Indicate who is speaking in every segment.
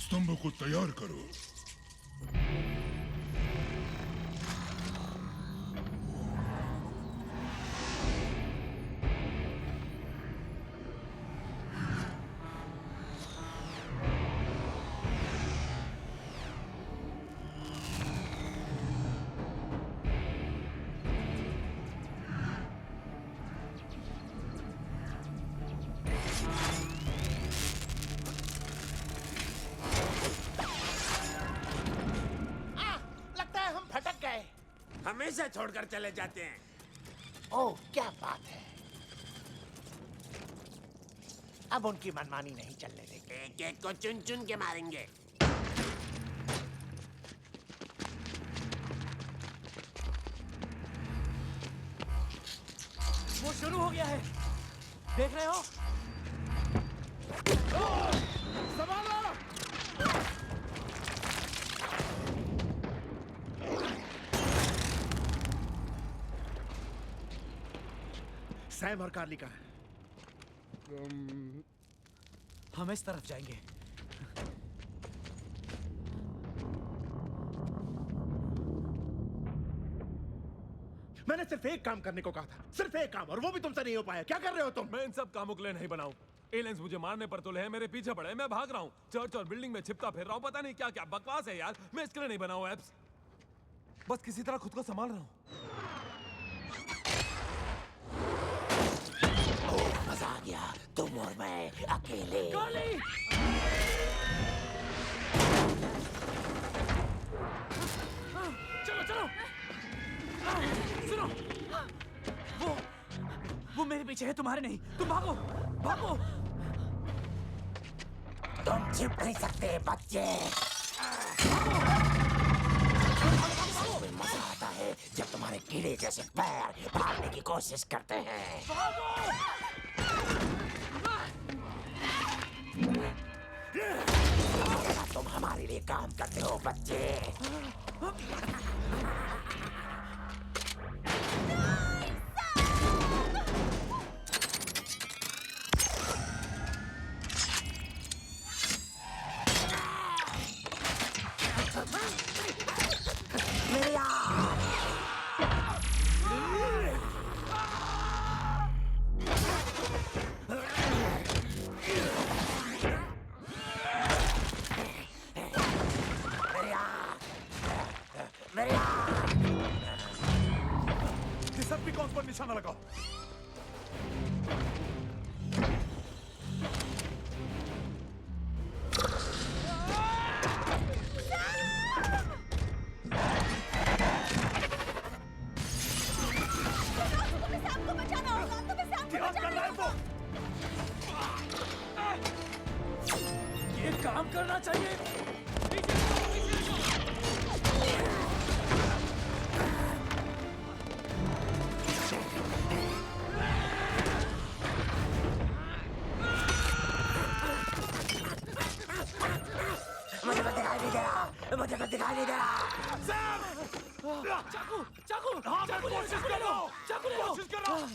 Speaker 1: स्तंभ को तैयार करो।
Speaker 2: हमेशा छोड़कर चले जाते हैं।
Speaker 3: ओह, क्या बात है। अब उनकी मनमानी नहीं चलने देंगे।
Speaker 2: एक एक को चुन चुन के मारेंगे।
Speaker 4: वो शुरू हो गया है, देख रहे हो? संभालो!
Speaker 3: सैम और कार्ली कहाँ हैं?
Speaker 4: हम इस तरफ जाएंगे।
Speaker 3: मैंने सिर्फ एक काम करने को कहा था, सिर्फ एक काम, और वो भी तुमसे नहीं हो पाया। क्या कर रहे हो तुम?
Speaker 5: मैं इन सब कामों के लिए नहीं बनाऊं। एलियंस मुझे मारने पर तुले हैं, मेरे पीछे पड़े हैं, मैं भाग रहा हूं। चर्च और बिल्डिंग में छिपता फिर रहा हूं, पता नहीं क्या क्या बकवास है यार। मैं इसके लिए नहीं बना हूं एप्स। बस किसी तरह खुद को संभाल रहा हूं।
Speaker 2: मजा आ गया, तुम और मैं अकेले।
Speaker 4: चलो चलो, सुनो, वो मेरे पीछे है, तुम्हारे नहीं। तुम भागो भागो।
Speaker 2: तुम छिप नहीं सकते बच्चे। में मजा आता है जब तुम्हारे कीड़े जैसे पैर भागने की कोशिश करते हैं। तुम हमारे लिए काम करते हो बच्चे।
Speaker 5: डिसेप्टिकॉन्स पर निशाना लगाओ।
Speaker 4: ये काम करना चाहिए।
Speaker 2: मुझे तो दिखाई नहीं दे रहा।
Speaker 4: चाकू चाकू चाकू कोशिश करो, चाकू ले लो।
Speaker 5: कोशिश कर रहा हूं।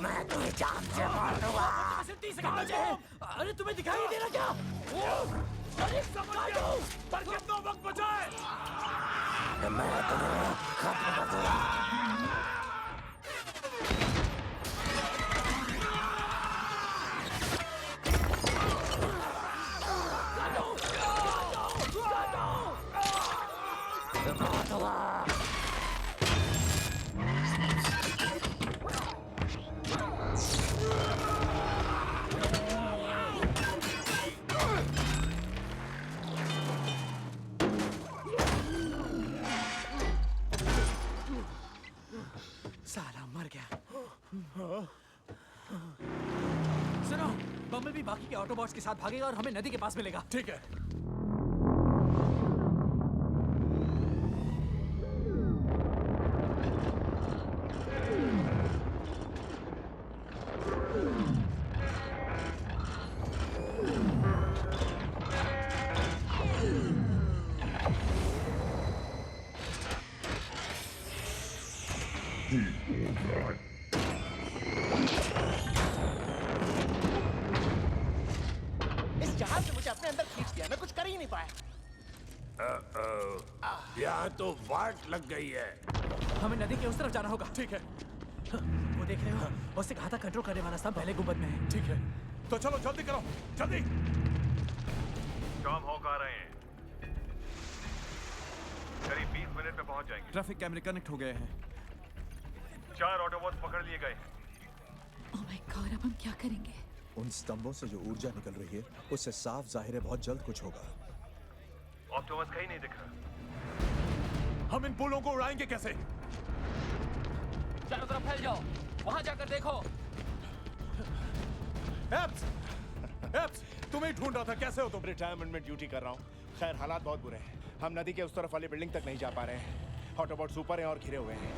Speaker 2: मैं तुम्हें जान से मार दूंगा।
Speaker 4: 30 सेकंड बचे हैं। अरे तुम्हें दिखाई नहीं दे रहा क्या? अरे समझ जाओ,
Speaker 5: पर कितना वक्त बचा है?
Speaker 2: मैं तुम्हें खत्म कर दूंगा।
Speaker 4: साला मर गया। सुनो, बम्बल भी बाकी के ऑटोबॉट्स के साथ भागेगा और हमें नदी के पास मिलेगा।
Speaker 5: ठीक है।
Speaker 3: आपने मुझे अपने अंदर खींच दिया, मैं कुछ कर ही नहीं पाया।
Speaker 2: यहाँ तो वाट लग गई है।
Speaker 4: हमें नदी के उस तरफ जाना होगा।
Speaker 5: ठीक है,
Speaker 4: वो देख रहे हो, उससे कहा था कंट्रोल करने वाला स्तंभ पहले गुंबद में है।
Speaker 5: ठीक है, तो चलो जल्दी करो, जल्दी।
Speaker 1: टॉम हॉक आ रहे हैं, करीब 20 मिनट में पहुंच जाएंगे।
Speaker 5: ट्रैफिक कैमरे कनेक्ट हो गए हैं।
Speaker 1: 4 ऑटोबॉट्स पकड़ लिए गए हैं।
Speaker 6: ओह माय गॉड, अब हम क्या करेंगे?
Speaker 7: उन स्तंभों से जो ऊर्जा निकल रही है उससे साफ जाहिर है बहुत जल्द कुछ होगा।
Speaker 1: ऑप्टिमस कहीं नहीं दिख रहा।
Speaker 5: हम इन पुलों को उड़ाएंगे कैसे?
Speaker 4: चारों तरफ फैल जाओ, वहां जाकर देखो।
Speaker 5: एप्स, एप्स, तुम्हें ढूंढ रहा था, कैसे हो तुम?
Speaker 3: रिटायरमेंट में ड्यूटी कर रहा हूँ। खैर हालात बहुत बुरे हैं, हम नदी के उस तरफ वाली बिल्डिंग तक नहीं जा पा रहे हैं। ऑटोबॉट्स ऊपर हैं और घिरे हुए हैं।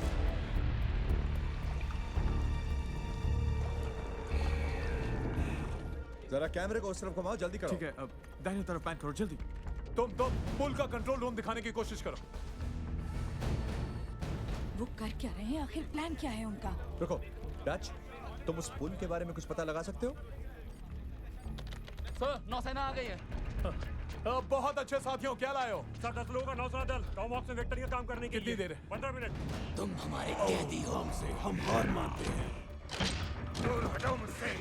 Speaker 7: जरा कैमरे को उस तरफ घुमाओ, जल्दी करो।
Speaker 5: ठीक है, अब दाहिने तरफ पैन करो, जल्दी। तुम पुल का कंट्रोल रूम दिखाने की कोशिश करो।
Speaker 6: वो कर क्या रहे हैं? आखिर प्लान क्या है उनका?
Speaker 7: रुको, डच, तुम उस पुल के बारे में कुछ पता लगा सकते हो?
Speaker 4: सर, नौसेना आ गई है।
Speaker 5: बहुत अच्छे साथियों, क्या लाए हो?
Speaker 1: सर 10 लोगों का नौसेना दल टॉम हॉक से वेक्टर का काम करने के
Speaker 5: कितनी
Speaker 1: लिए।
Speaker 5: देर है?
Speaker 1: 15 मिनट।
Speaker 2: तुम हमारे कैदी हो, हमसे हम हार मानते हैं।
Speaker 1: दूर हटो मुझसे।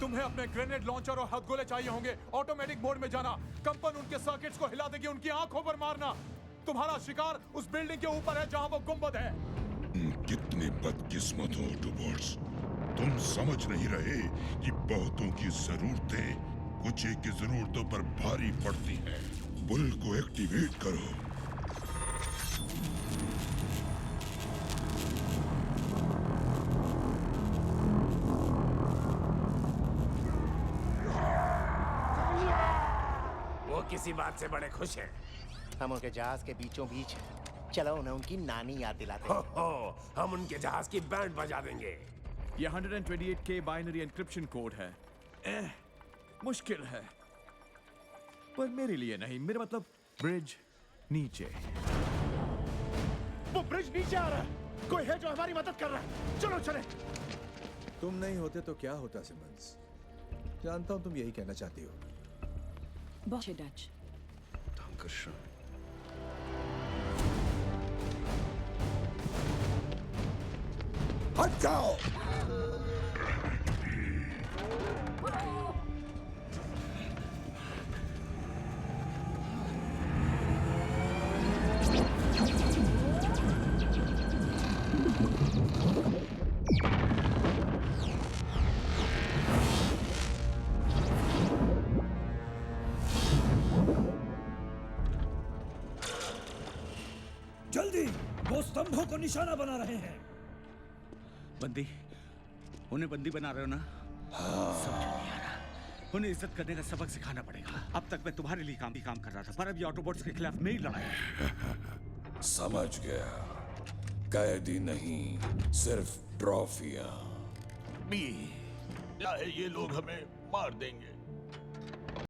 Speaker 5: तुम्हें अपने ग्रेनेड लॉन्चर और हथगोले चाहिए होंगे। ऑटोमेटिक मोड में जाना, कंपन उनके सर्किट्स को हिला देगी, उनकी आंखों पर मारना। तुम्हारा शिकार उस बिल्डिंग के ऊपर है जहां वो गुंबद है।
Speaker 8: कितने बदकिस्मत हो ऑटोबॉट्स, तुम समझ नहीं रहे कि बहुतों की जरूरतें कुछ एक की जरूरतों पर भारी पड़ती हैं। बुल को एक्टिवेट करो।
Speaker 2: वो किसी बात से बड़े खुश हैं।
Speaker 3: हम उनके जहाज के बीचों बीच हैं। चलो उन्हें उनकी नानी याद दिलाते
Speaker 2: हो
Speaker 3: हैं।
Speaker 2: हो, हम उनके जहाज की बैंड बजा देंगे।
Speaker 5: ये 128K बाइनरी एन्क्रिप्शन कोड है। मुश्किल है, पर मेरे लिए नहीं। मेरा मतलब ब्रिज नीचे।
Speaker 3: वो ब्रिज नीचे आ रहा है, कोई है जो हमारी मदद कर रहा है। चलो चले।
Speaker 7: तुम नहीं होते तो क्या होता सिमंस? जानता हूं तुम यही कहना चाहती हो।
Speaker 6: बहुत अच्छे डच।
Speaker 2: हट जाओ।
Speaker 4: जल्दी, वो स्तंभों को निशाना बना रहे हैं।
Speaker 9: बंदी, उन्हें बंदी बना रहे हो ना? समझ नहीं आ रहा। उन्हें इज्जत करने का सबक सिखाना पड़ेगा। अब तक मैं तुम्हारे लिए काम कर रहा था, पर अब ये ऑटोबॉट्स के खिलाफ मेरी लड़ाई है।
Speaker 8: समझ गया, कैदी नहीं, सिर्फ ट्रॉफियां।
Speaker 1: ये लोग हमें मार देंगे।